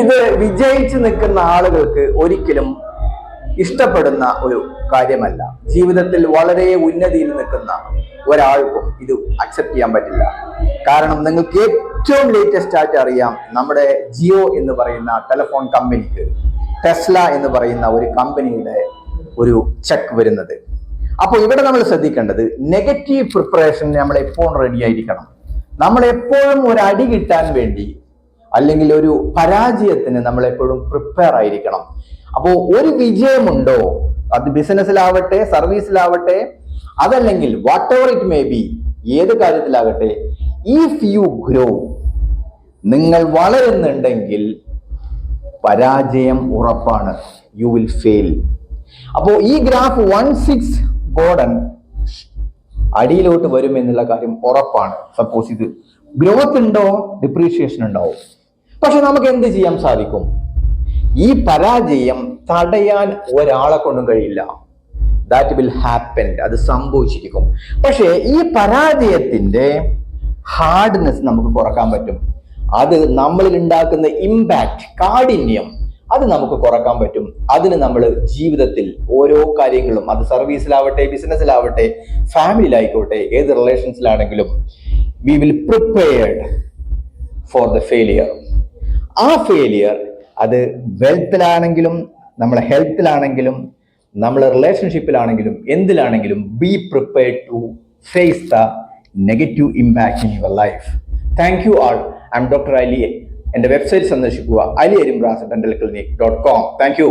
ഇത് വിജയിച്ചു നിൽക്കുന്ന ആളുകൾക്ക് ഒരിക്കലും ഇഷ്ടപ്പെടുന്ന ഒരു കാര്യമല്ല. ജീവിതത്തിൽ വളരെ ഉന്നതിയിൽ നിൽക്കുന്ന ഒരാൾക്കും ഇത് അക്സെപ്റ്റ് ചെയ്യാൻ പറ്റില്ല. കാരണം നിങ്ങൾക്ക് ഏറ്റവും ലേറ്റസ്റ്റ് ആയിട്ട് അറിയാം, നമ്മുടെ ജിയോ എന്ന് പറയുന്ന ടെലിഫോൺ കമ്പനിക്ക് ടെസ്ല എന്ന് പറയുന്ന ഒരു കമ്പനിയുടെ ഒരു ചെക്ക് വരുന്നത്. അപ്പോൾ ഇവിടെ നമ്മൾ ശ്രദ്ധിക്കേണ്ടത്, നെഗറ്റീവ് പ്രിപ്പറേഷൻ നമ്മൾ എപ്പോഴും റെഡി ആയിരിക്കണം. നമ്മൾ എപ്പോഴും ഒരു അടി കിട്ടാൻ വേണ്ടി അല്ലെങ്കിൽ ഒരു പരാജയത്തിന് നമ്മൾ എപ്പോഴും പ്രിപ്പയർ ആയിരിക്കണം. അപ്പോൾ ഒരു വിജയമുണ്ടോ, അത് ബിസിനസ്സിലാവട്ടെ, സർവീസിലാവട്ടെ, അതല്ലെങ്കിൽ what ever it may be, ഏത് കാര്യത്തിലാകട്ടെ, ഇഫ് യു ഗ്രോ, നിങ്ങൾ വളരുന്നുണ്ടെങ്കിൽ പരാജയം ഉറപ്പാണ്. You will fail. അപ്പോൾ ഈ ഗ്രാഫ് 16 ഗോൾഡൻ അടിയിലോട്ട് വരും എന്നുള്ള കാര്യം ഉറപ്പാണ്. സപ്പോസ് ഇത് ഗ്രോത്ത് ഉണ്ടോ, ഡിപ്രീഷിയേഷൻ ഉണ്ടാവും. പക്ഷെ നമുക്ക് എന്ത് ചെയ്യാൻ സാധിക്കും? ഈ പരാജയം തടയാൻ ഒരാളെ കൊണ്ടും കഴിയില്ല. ദാറ്റ് വിൽ ഹാപ്പൻ, അത് സംഭവിച്ചിരിക്കും. പക്ഷേ ഈ പരാജയത്തിന്റെ ഹാർഡ്നെസ് നമുക്ക് കുറക്കാൻ പറ്റും. അത് നമ്മളിൽ ഉണ്ടാക്കുന്ന ഇമ്പാക്ട്, കാഠിന്യം, അത് നമുക്ക് കുറക്കാൻ പറ്റും. അതിന് നമ്മൾ ജീവിതത്തിൽ ഓരോ കാര്യങ്ങളും, അത് സർവീസിലാവട്ടെ, ബിസിനസ്സിലാവട്ടെ, ഫാമിലിയിലായിക്കോട്ടെ, ഏത് റിലേഷൻസിലാണെങ്കിലും, we will prepared for the failure. ആ ഫെയിലിയർ അത് വെൽത്തിലാണെങ്കിലും, നമ്മളെ ഹെൽത്തിലാണെങ്കിലും, നമ്മളെ റിലേഷൻഷിപ്പിലാണെങ്കിലും, എന്തിലാണെങ്കിലും, be prepared to face the negative impact in your life. Thank you all. I'm doctor Ali. എൻ്റെ വെബ്സൈറ്റ് സന്ദർശിക്കുക, aliarimbrasadentalclinic.com. Thank U.